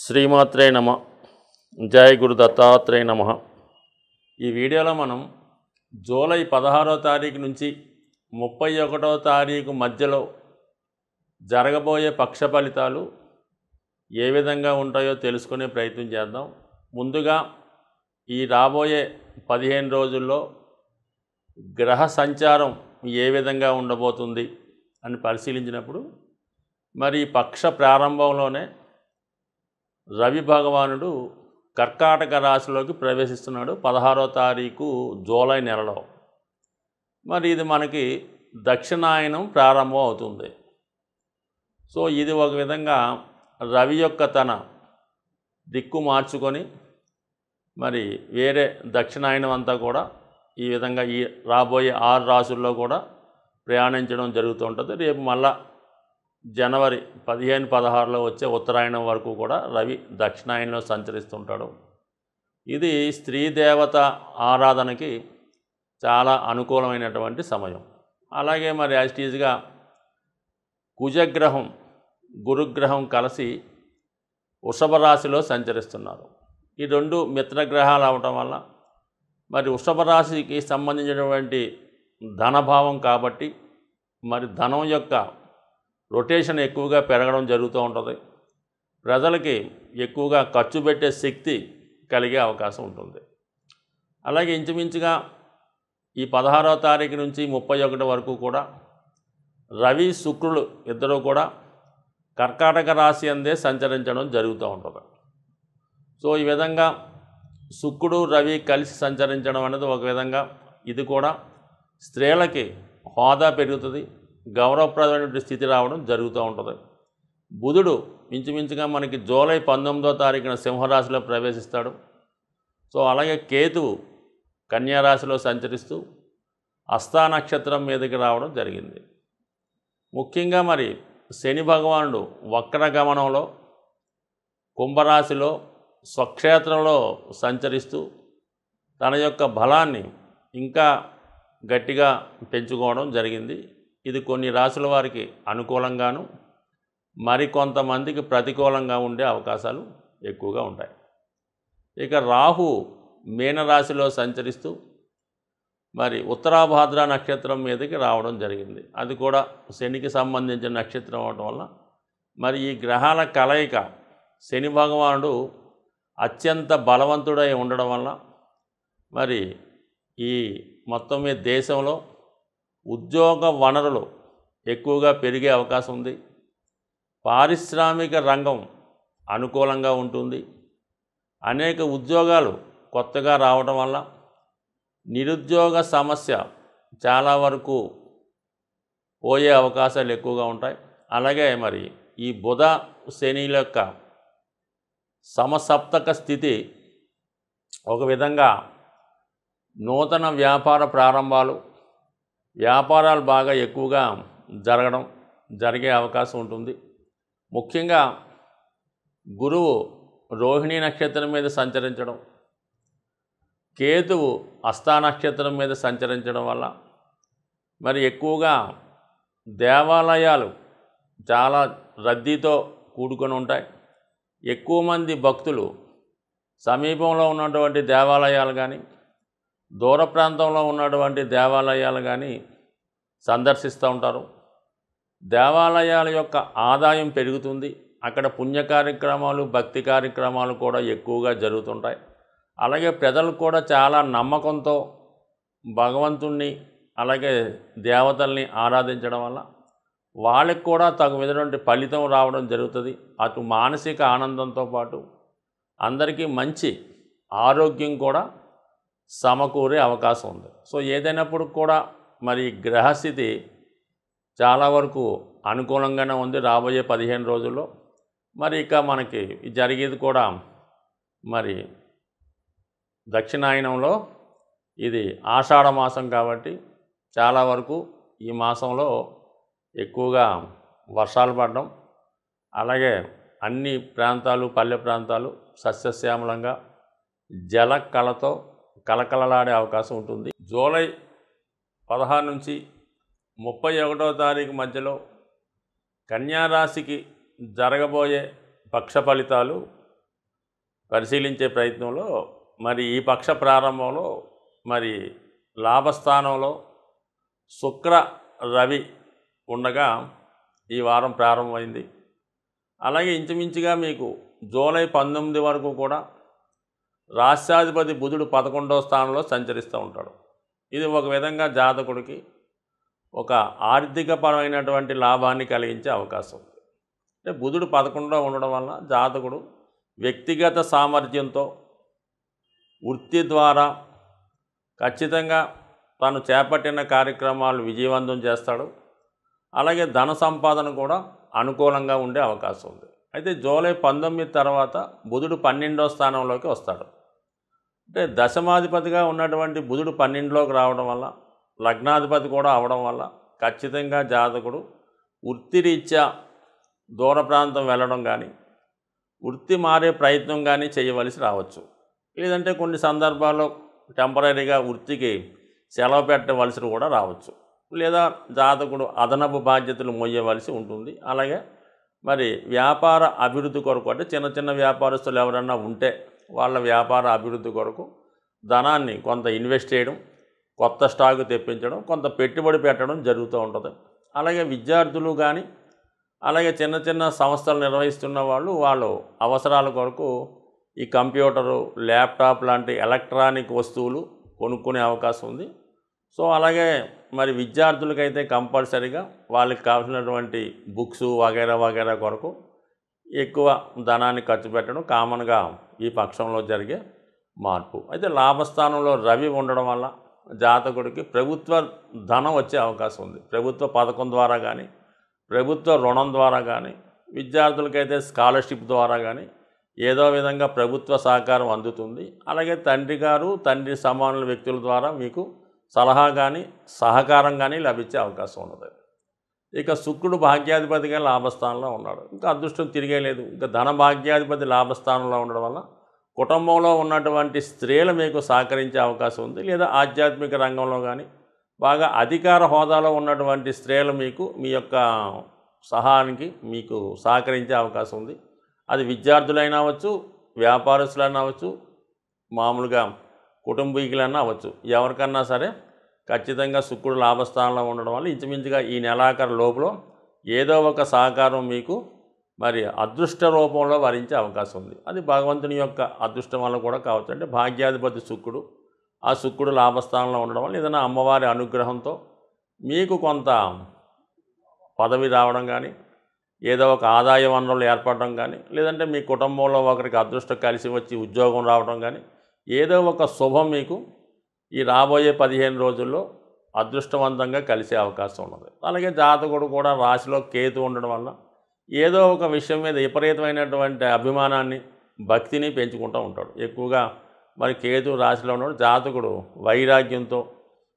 శ్రీమాత్రే నమ. జై గురు దత్తాత్రేయ నమ. ఈ వీడియోలో మనం జూలై 16వ తారీఖు నుంచి 31వ తారీఖు మధ్యలో జరగబోయే పక్ష ఫలితాలు ఏ విధంగా ఉంటాయో తెలుసుకునే ప్రయత్నం చేద్దాం. ముందుగా ఈ రాబోయే 15 రోజుల్లో గ్రహ సంచారం ఏ విధంగా ఉండబోతుంది అని పరిశీలించినప్పుడు మరి పక్ష ప్రారంభంలోనే రవి భగవానుడు కర్కాటక రాశిలోకి ప్రవేశిస్తున్నాడు 16వ తారీఖు జూలై నెలలో. మరి ఇది మనకి దక్షిణాయనం ప్రారంభం అవుతుంది. సో ఇది ఒక విధంగా రవి యొక్క తన దిక్కు మార్చుకొని మరి వేరే దక్షిణాయనం అంతా కూడా ఈ విధంగా ఈ రాబోయే 6 రాశుల్లో కూడా ప్రయాణించడం జరుగుతూ ఉంటుంది. రేపు మళ్ళా జనవరి 15-16లో వచ్చే ఉత్తరాయణం వరకు కూడా రవి దక్షిణాయనంలో సంచరిస్తుంటాడు. ఇది స్త్రీ దేవత ఆరాధనకి చాలా అనుకూలమైనటువంటి సమయం. అలాగే మరి యాజిటీజ్గా కుజగ్రహం గురుగ్రహం కలిసి వృషభ రాశిలో సంచరిస్తున్నారు. ఈ రెండు మిత్రగ్రహాలు అవటం వల్ల మరి వృషభ రాశికి సంబంధించినటువంటి ధనభావం కాబట్టి మరి ధనం యొక్క రొటేషన్ ఎక్కువగా పెరగడం జరుగుతూ ఉంటుంది. ప్రజలకి ఎక్కువగా ఖర్చు పెట్టే శక్తి కలిగే అవకాశం ఉంటుంది. అలాగే ఇంచుమించుగా ఈ 16వ తారీఖు నుంచి 31 వరకు కూడా రవి శుక్రులు ఇద్దరు కూడా కర్కాటక రాశి అందే సంచరించడం జరుగుతూ ఉంటుంది. సో ఈ విధంగా శుక్రుడు రవి కలిసి సంచరించడం అనేది ఒక విధంగా ఇది కూడా స్త్రీలకి హోదా పెరుగుతుంది, గౌరవప్రదమైన స్థితి రావడం జరుగుతూ ఉంటుంది. బుధుడు ఇంచుమించుగా మనకి జూలై 19వ తారీఖున సింహరాశిలో ప్రవేశిస్తాడు. సో అలాగే కేతువు కన్యారాశిలో సంచరిస్తూ హస్తా నక్షత్రం మీదకి రావడం జరిగింది. ముఖ్యంగా మరి శని భగవానుడు వక్రగమనంలో కుంభరాశిలో స్వక్షేత్రంలో సంచరిస్తూ తన యొక్క బలాన్ని ఇంకా గట్టిగా పెంచుకోవడం జరిగింది. ఇది కొన్ని రాశుల వారికి అనుకూలంగాను మరికొంతమందికి ప్రతికూలంగా ఉండే అవకాశాలు ఎక్కువగా ఉంటాయి. ఇక రాహు మీనరాశిలో సంచరిస్తూ మరి ఉత్తరాభాద్ర నక్షత్రం మీదకి రావడం జరిగింది. అది కూడా శనికి సంబంధించిన నక్షత్రం అవడం వల్ల మరి ఈ గ్రహాల కలయిక శని భగవానుడు అత్యంత బలవంతుడై ఉండడం వల్ల మరి ఈ మొత్తం మీద దేశంలో ఉద్యోగ వనరులు ఎక్కువగా పెరిగే అవకాశం ఉంది. పారిశ్రామిక రంగం అనుకూలంగా ఉంటుంది. అనేక ఉద్యోగాలు కొత్తగా రావడం వల్ల నిరుద్యోగ సమస్య చాలా వరకు పోయే అవకాశాలు ఎక్కువగా ఉంటాయి. అలాగే మరి ఈ బుధ శనిల యొక్క సమసప్తక స్థితి ఒక విధంగా నూతన వ్యాపార ప్రారంభాలు వ్యాపారాలు బాగా ఎక్కువగా జరిగే అవకాశం ఉంటుంది. ముఖ్యంగా గురువు రోహిణి నక్షత్రం మీద సంచరించడం, కేతువు హస్తా నక్షత్రం మీద సంచరించడం వల్ల మరి ఎక్కువగా దేవాలయాలు చాలా రద్దీతో కూడుకొని ఉంటాయి. ఎక్కువ మంది భక్తులు సమీపంలో ఉన్నటువంటి దేవాలయాలు కానీ దూర ప్రాంతంలో ఉన్నటువంటి దేవాలయాలు కానీ సందర్శిస్తూ ఉంటారు. దేవాలయాల యొక్క ఆదాయం పెరుగుతుంది. అక్కడ పుణ్య కార్యక్రమాలు భక్తి కార్యక్రమాలు కూడా ఎక్కువగా జరుగుతుంటాయి. అలాగే ప్రజలు కూడా చాలా నమ్మకంతో భగవంతుణ్ణి అలాగే దేవతల్ని ఆరాధించడం వల్ల వాళ్ళకి కూడా తగు విధమైనటువంటి ఫలితం రావడం జరుగుతుంది. అటు మానసిక ఆనందంతో పాటు అందరికీ మంచి ఆరోగ్యం కూడా సమకూరే అవకాశం ఉంది. సో ఏదైనప్పుడు కూడా మరి గ్రహస్థితి చాలా వరకు అనుకూలంగానే ఉంది రాబోయే 15 రోజుల్లో. మరి ఇక మనకి జరిగేది కూడా మరి దక్షిణాయనంలో ఇది ఆషాఢ మాసం కాబట్టి చాలా వరకు ఈ మాసంలో ఎక్కువగా వర్షాలు పడడం, అలాగే అన్ని ప్రాంతాలు పల్లె ప్రాంతాలు సస్యశ్యామలంగా జల కళతో కలకలలాడే అవకాశం ఉంటుంది. జూలై 16 నుంచి 31వ తారీఖు మధ్యలో కన్యారాశికి జరగబోయే పక్ష ఫలితాలు పరిశీలించే ప్రయత్నంలో మరి ఈ పక్ష ప్రారంభంలో మరి లాభస్థానంలో శుక్ర రవి ఉండగా ఈ వారం ప్రారంభమైంది. అలాగే ఇంచుమించుగా మీకు జూలై 19 వరకు కూడా రాష్ట్రాధిపతి బుధుడు 11వ స్థానంలో సంచరిస్తూ ఉంటాడు. ఇది ఒక విధంగా జాతకుడికి ఒక ఆర్థికపరమైనటువంటి లాభాన్ని కలిగించే అవకాశం ఉంది. అంటే బుధుడు 11లో ఉండడం వల్ల జాతకుడు వ్యక్తిగత సామర్థ్యంతో వృత్తి ద్వారా ఖచ్చితంగా తాను చేపట్టిన కార్యక్రమాలు విజయవంతం చేస్తాడు. అలాగే ధన సంపాదన కూడా అనుకూలంగా ఉండే అవకాశం ఉంది. అయితే జూలై 19 తర్వాత బుధుడు 12వ స్థానంలోకి వస్తాడు. అంటే దశమాధిపతిగా ఉన్నటువంటి బుధుడు 12లోకి రావడం వల్ల, లగ్నాధిపతి కూడా అవడం వల్ల ఖచ్చితంగా జాతకుడు వృత్తిరీత్యా దూర ప్రాంతం వెళ్ళడం కానీ, వృత్తి మారే ప్రయత్నం కానీ చేయవలసి రావచ్చు. లేదంటే కొన్ని సందర్భాల్లో టెంపరీగా వృత్తికి సెలవు పెట్టవలసి కూడా రావచ్చు. లేదా జాతకుడు అదనపు బాధ్యతలు మోయవలసి ఉంటుంది. అలాగే మరి వ్యాపార అభివృద్ధి కొరకు, అంటే చిన్న చిన్న వ్యాపారస్తులు ఎవరన్నా ఉంటే వాళ్ళ వ్యాపార అభివృద్ధి కొరకు ధనాన్ని కొంత ఇన్వెస్ట్ చేయడం, కొత్త స్టాకు తెప్పించడం, కొంత పెట్టుబడి పెట్టడం జరుగుతూ ఉంటుంది. అలాగే విద్యార్థులు కానీ, అలాగే చిన్న చిన్న సంస్థలు నిర్వహిస్తున్న వాళ్ళు అవసరాల కొరకు ఈ కంప్యూటరు, ల్యాప్టాప్ లాంటి ఎలక్ట్రానిక్ వస్తువులు కొనుక్కునే అవకాశం ఉంది. సో అలాగే మరి విద్యార్థులకైతే కంపల్సరీగా వాళ్ళకి కావాల్సినటువంటి బుక్స్ వగైరా వగైరా కొరకు ఎక్కువ ధనాన్ని ఖర్చు పెట్టడం కామన్గా ఈ పక్షంలో జరిగే మార్పు. అయితే లాభస్థానంలో రవి ఉండడం వల్ల జాతకుడికి ప్రభుత్వ ధనం వచ్చే అవకాశం ఉంది. ప్రభుత్వ పథకం ద్వారా కానీ, ప్రభుత్వ రుణం ద్వారా కానీ, విద్యార్థులకైతే స్కాలర్షిప్ ద్వారా కానీ ఏదో విధంగా ప్రభుత్వ సహకారం అందుతుంది. అలాగే తండ్రి గారు, తండ్రి సమానుల వ్యక్తుల ద్వారా మీకు సలహా కానీ సహకారం కానీ లభించే అవకాశం ఉన్నది. ఇక శుక్రుడు భాగ్యాధిపతిగా లాభస్థానంలో ఉన్నాడు. ఇంకా అదృష్టం తిరిగే లేదు. ఇంకా ధన భాగ్యాధిపతి లాభస్థానంలో ఉండడం వల్ల కుటుంబంలో ఉన్నటువంటి స్త్రీలు మీకు సహకరించే అవకాశం ఉంది. లేదా ఆధ్యాత్మిక రంగంలో కానీ బాగా అధికార హోదాలో ఉన్నటువంటి స్త్రీలు మీకు మీ యొక్క సహాయానికి మీకు సహకరించే అవకాశం ఉంది. అది విద్యార్థులైనా అవ్వచ్చు, వ్యాపారస్తులైనా అవ్వచ్చు, మామూలుగా కుటుంబీకులైనా అవ్వచ్చు. ఎవరికన్నా సరే ఖచ్చితంగా శుక్రుడు లాభస్థానంలో ఉండడం వల్ల ఇంచుమించుగా ఈ నెలాఖరు లోపల ఏదో ఒక సహకారం మీకు మరి అదృష్ట రూపంలో వరించే అవకాశం ఉంది. అది భగవంతుని యొక్క అదృష్టం వల్ల కూడా కావచ్చు. అంటే భాగ్యాధిపతి శుక్రుడు, ఆ శుక్రుడు లాభస్థానంలో ఉండడం వల్ల ఏదైనా అమ్మవారి అనుగ్రహంతో మీకు కొంత పదవి రావడం కానీ, ఏదో ఒక ఆదాయ వనరులు ఏర్పడడం కానీ, లేదంటే మీ కుటుంబంలో ఒకరికి అదృష్టం కలిసి వచ్చి ఉద్యోగం రావడం కానీ, ఏదో ఒక శుభం మీకు ఈ రాబోయే 15 రోజుల్లో అదృష్టవంతంగా కలిసే అవకాశం ఉన్నది. అలాగే జాతకుడు కూడా రాశిలో కేతు ఉండడం వల్ల ఏదో ఒక విషయం మీద విపరీతమైనటువంటి అభిమానాన్ని, భక్తిని పెంచుకుంటూ ఉంటాడు. ఎక్కువగా మరి కేతు రాశిలో ఉన్నాడు. జాతకుడు వైరాగ్యంతో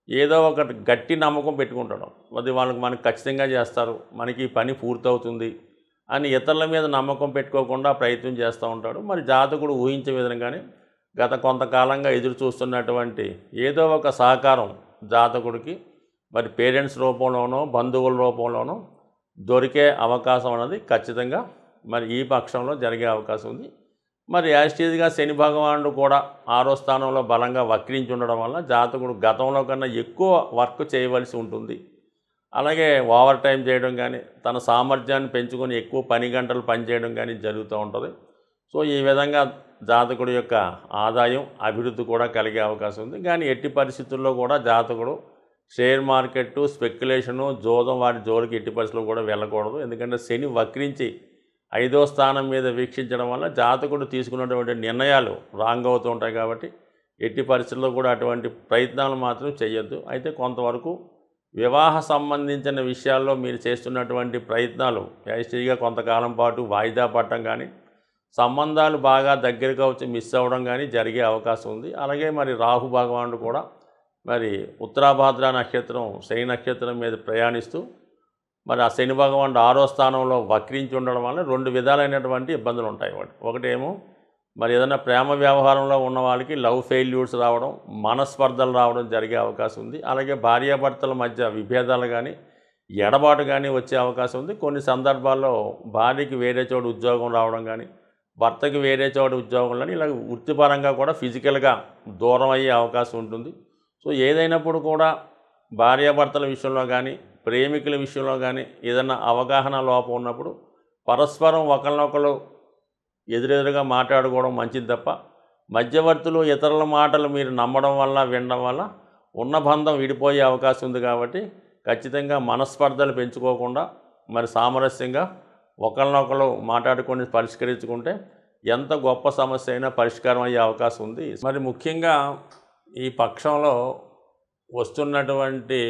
ఏదో ఒకటి గట్టి నమ్మకం పెట్టుకుంటాడు. అది మనకు ఖచ్చితంగా చేస్తారు, మనకి పని పూర్తవుతుంది అని ఇతరుల మీద నమ్మకం పెట్టుకోకుండా ప్రయత్నం చేస్తూ ఉంటాడు. మరి జాతకుడు ఊహించే విధంగానే గత కొంతకాలంగా ఎదురు చూస్తున్నటువంటి ఏదో ఒక సహకారం జాతకుడికి మరి పేరెంట్స్ రూపంలోనో, బంధువుల రూపంలోనో దొరికే అవకాశం అన్నది ఖచ్చితంగా మరి ఈ పక్షంలో జరిగే అవకాశం ఉంది. మరి యాస్టీజ్గా శని భగవానుడు కూడా 6వ స్థానంలో బలంగా వక్రించి ఉండడం వల్ల జాతకుడు గతంలో కన్నా ఎక్కువ వర్క్ చేయవలసి ఉంటుంది. అలాగే ఓవర్ టైం చేయడం కానీ, తన సామర్థ్యాన్ని పెంచుకొని ఎక్కువ పని గంటలు పనిచేయడం కానీ జరుగుతూ ఉంటుంది. సో ఈ విధంగా జాతకుడి యొక్క ఆదాయం, అభివృద్ధి కూడా కలిగే అవకాశం ఉంది. కానీ ఎట్టి పరిస్థితుల్లో కూడా జాతకుడు షేర్ మార్కెట్టు, స్పెక్యులేషను, జోదం వాటి జోలికి ఎట్టి పరిస్థితుల్లో కూడా వెళ్ళకూడదు. ఎందుకంటే శని వక్రించి 5వ స్థానం మీద వీక్షించడం వల్ల జాతకుడు తీసుకున్నటువంటి నిర్ణయాలు రాంగ్ అవుతూ ఉంటాయి. కాబట్టి ఎట్టి పరిస్థితుల్లో కూడా అటువంటి ప్రయత్నాలు మాత్రం చేయొద్దు. అయితే కొంతవరకు వివాహ సంబంధించిన విషయాల్లో మీరు చేస్తున్నటువంటి ప్రయత్నాలు యాస్టీగా కొంతకాలం పాటు వాయిదా పడటం కానీ, సంబంధాలు బాగా దగ్గరగా వచ్చి మిస్ అవ్వడం కానీ జరిగే అవకాశం ఉంది. అలాగే మరి రాహు భగవానుడు కూడా మరి ఉత్తరాభాద్ర నక్షత్రం, శని నక్షత్రం మీద ప్రయాణిస్తూ మరి ఆ శని భగవానుడు 6వ స్థానంలో వక్రించి ఉండడం వల్ల 2 విధాలైనటువంటి ఇబ్బందులు ఉంటాయి. ఒకటేమో మరి ఏదైనా ప్రేమ వ్యవహారంలో ఉన్న వాళ్ళకి లవ్ ఫెయిల్యూర్స్ రావడం, మనస్పర్ధలు రావడం జరిగే అవకాశం ఉంది. అలాగే భార్యాభర్తల మధ్య విభేదాలు కానీ, ఎడబాటు కానీ వచ్చే అవకాశం ఉంది. కొన్ని సందర్భాల్లో భార్యకి వేరే చోటు ఉద్యోగం రావడం కానీ, భర్తకి వేరే చోట ఉద్యోగంలో ఇలా వృత్తిపరంగా కూడా ఫిజికల్గా దూరం అయ్యే అవకాశం ఉంటుంది. సో ఏదైనప్పుడు కూడా భార్యాభర్తల విషయంలో కానీ ప్రేమికుల విషయంలో కానీ ఏదైనా అవగాహన లోపం ఉన్నప్పుడు పరస్పరం ఒకరినొకరు ఎదురెదురుగా మాట్లాడుకోవడం మంచిది తప్ప మధ్యవర్తులు ఇతరుల మాటలు మీరు నమ్మడం వల్ల వినడం వల్ల ఉన్న బంధం విడిపోయే అవకాశం ఉంది. కాబట్టి ఖచ్చితంగా మనస్పర్ధలు పెంచుకోకుండా మరి సామరస్యంగా ఒకరినొకరు మాట్లాడుకొని పరిష్కరించుకుంటే ఎంత గొప్ప సమస్య అయినా పరిష్కారం అయ్యే అవకాశం ఉంది. మరి ముఖ్యంగా ఈ పక్షంలో వస్తున్నటువంటి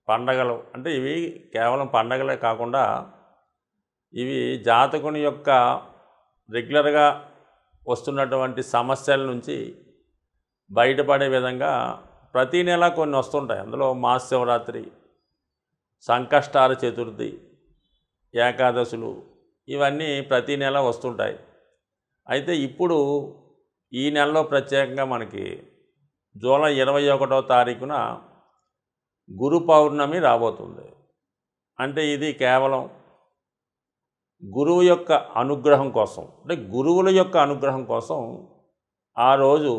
పండగలు అంటే ఇవి కేవలం పండగలే కాకుండా ఇవి జాతకుని యొక్క రెగ్యులర్గా వస్తున్నటువంటి సమస్యల నుంచి బయటపడే విధంగా ప్రతీ నెల కొన్ని వస్తుంటాయి. అందులో మహాశివరాత్రి, సంకష్టార చతుర్థి, ఏకాదశులు ఇవన్నీ ప్రతీ నెల వస్తుంటాయి. అయితే ఇప్పుడు ఈ నెలలో ప్రత్యేకంగా మనకి జూలై 21వ తారీఖున గురు పౌర్ణమి రాబోతుంది. అంటే ఇది కేవలం గురువు యొక్క అనుగ్రహం కోసం, అంటే గురువుల యొక్క అనుగ్రహం కోసం ఆ రోజు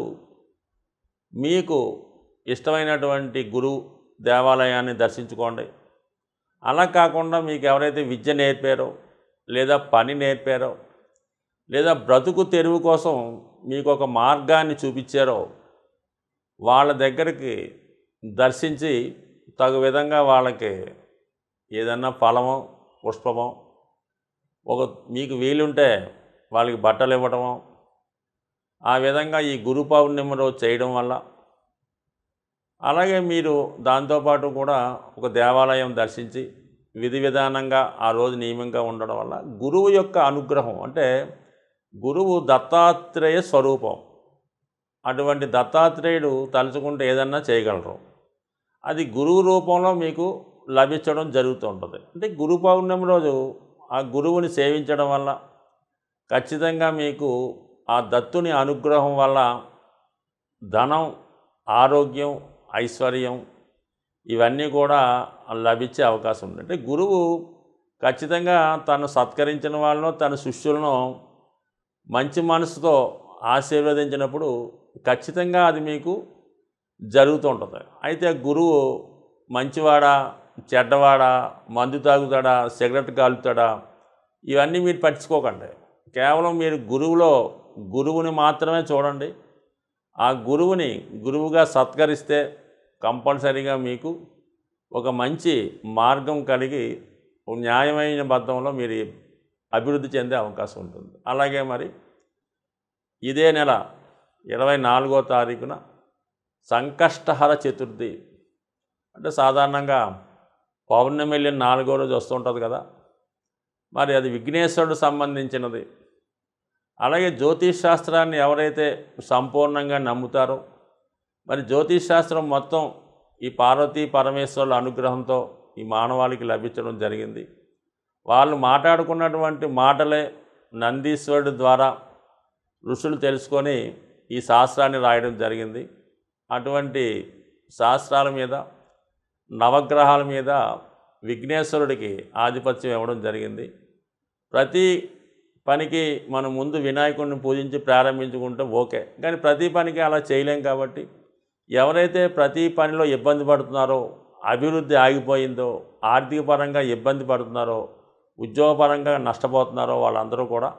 మీకు ఇష్టమైనటువంటి గురువు దేవాలయాన్ని దర్శించుకోండి. అలా కాకుండా మీకు ఎవరైతే విద్య నేర్పారో లేదా పని నేర్పారో లేదా బ్రతుకు తెరువు కోసం మీకు ఒక మార్గాన్ని చూపించారో వాళ్ళ దగ్గరికి దర్శించి తగు విధంగా వాళ్ళకి ఏదన్నా ఫలమో పుష్పమో మీకు వీలుంటే వాళ్ళకి బట్టలు ఇవ్వడమో ఆ విధంగా ఈ గురు పౌర్ణమి రోజు చేయడం వల్ల, అలాగే మీరు దాంతోపాటు కూడా ఒక దేవాలయం దర్శించి విధి విధానంగా ఆ రోజు నియమంగా ఉండడం వల్ల గురువు యొక్క అనుగ్రహం, అంటే గురువు దత్తాత్రేయ స్వరూపం. అటువంటి దత్తాత్రేయుడు తలుచుకుంటే ఏదన్నా చేయగలరు. అది గురువు రూపంలో మీకు లభించడం జరుగుతూ ఉంటుంది. అంటే గురు పౌర్ణమి రోజు ఆ గురువుని సేవించడం వల్ల ఖచ్చితంగా మీకు ఆ దత్తుని అనుగ్రహం వల్ల ధనం, ఆరోగ్యం, ఐశ్వర్యం ఇవన్నీ కూడా లభించే అవకాశం ఉంది. అంటే గురువు ఖచ్చితంగా తను సత్కరించిన వాళ్ళను, తన శిష్యులను మంచి మనసుతో ఆశీర్వదించినప్పుడు ఖచ్చితంగా అది మీకు జరుగుతూ ఉంటుంది. అయితే గురువు మంచివాడా, చెడ్డవాడా, మందు తాగుతాడా, సిగరెట్ కాలుతాడా, ఇవన్నీ మీరు పట్టించుకోకండి. కేవలం మీరు గురువుని మాత్రమే చూడండి. ఆ గురువుని గురువుగా సత్కరిస్తే కంపల్సరీగా మీకు ఒక మంచి మార్గం కలిగి న్యాయమైన బద్ధంలో మీరు అభివృద్ధి చెందే అవకాశం ఉంటుంది. అలాగే మరి ఇదే నెల 24వ తారీఖున సంకష్టహర చతుర్థి, అంటే సాధారణంగా పౌర్ణమి వెళ్ళిన 4వ రోజు వస్తుంటుంది కదా, మరి అది విఘ్నేశ్వరుడు సంబంధించినది. అలాగే జ్యోతిష్ శాస్త్రాన్ని ఎవరైతే సంపూర్ణంగా నమ్ముతారో, మరి జ్యోతిష్ శాస్త్రం మొత్తం ఈ పార్వతీ పరమేశ్వరుల అనుగ్రహంతో ఈ మానవాళికి లభించడం జరిగింది. వాళ్ళు మాట్లాడుకున్నటువంటి మాటలే నందీశ్వరుడు ద్వారా ఋషులు తెలుసుకొని ఈ శాస్త్రాన్ని రాయడం జరిగింది. అటువంటి శాస్త్రాల మీద, నవగ్రహాల మీద విఘ్నేశ్వరుడికి ఆధిపత్యం ఇవ్వడం జరిగింది. ప్రతి పనికి మనం ముందు వినాయకుడిని పూజించి ప్రారంభించుకుంటే ఓకే, కానీ ప్రతి పనికి అలా చేయలేం. కాబట్టి ఎవరైతే ప్రతి పనిలో ఇబ్బంది పడుతున్నారో, అభివృద్ధి ఆగిపోయిందో, ఆర్థిక పరంగా ఇబ్బంది పడుతున్నారో, ఉద్యోగపరంగా నష్టపోతున్నారో వాళ్ళందరూ కూడా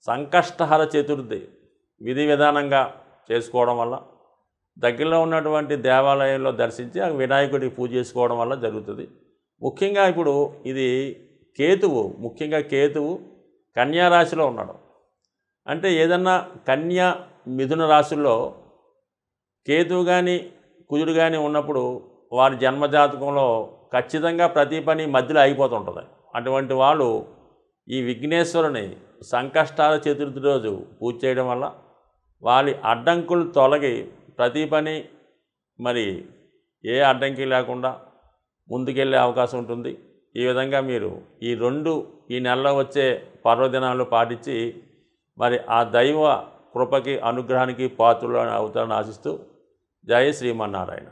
సంకష్టహర చతుర్థి విధి విధానంగా చేసుకోవడం వల్ల, దగ్గరలో ఉన్నటువంటి దేవాలయంలో దర్శించి ఆ వినాయకుడికి పూజ చేసుకోవడం వల్ల జరుగుతుంది. ముఖ్యంగా ఇప్పుడు ఇది కేతువు కన్యా రాశిలో ఉన్నాడు. అంటే ఏదన్నా కన్యా మిథున రాశుల్లో కేతువు కానీ కుజుడు కానీ ఉన్నప్పుడు వారి జన్మజాతకంలో ఖచ్చితంగా ప్రతి పని మధ్యలో అయిపోతుంటుంది. అటువంటి వాళ్ళు ఈ విఘ్నేశ్వరుని సంకష్టాల చతుర్థి రోజు పూజ చేయడం వల్ల వారి అడ్డంకులు తొలగి ప్రతి పని మరి ఏ అడ్డంకి లేకుండా ముందుకెళ్ళే అవకాశం ఉంటుంది. ఈ విధంగా మీరు ఈ నెలలో వచ్చే పర్వదినాలు పాటించి మరి ఆ దైవ కృపకి, అనుగ్రహానికి పాత్రులు అవుతారని ఆశిస్తూ జై శ్రీమన్నారాయణ.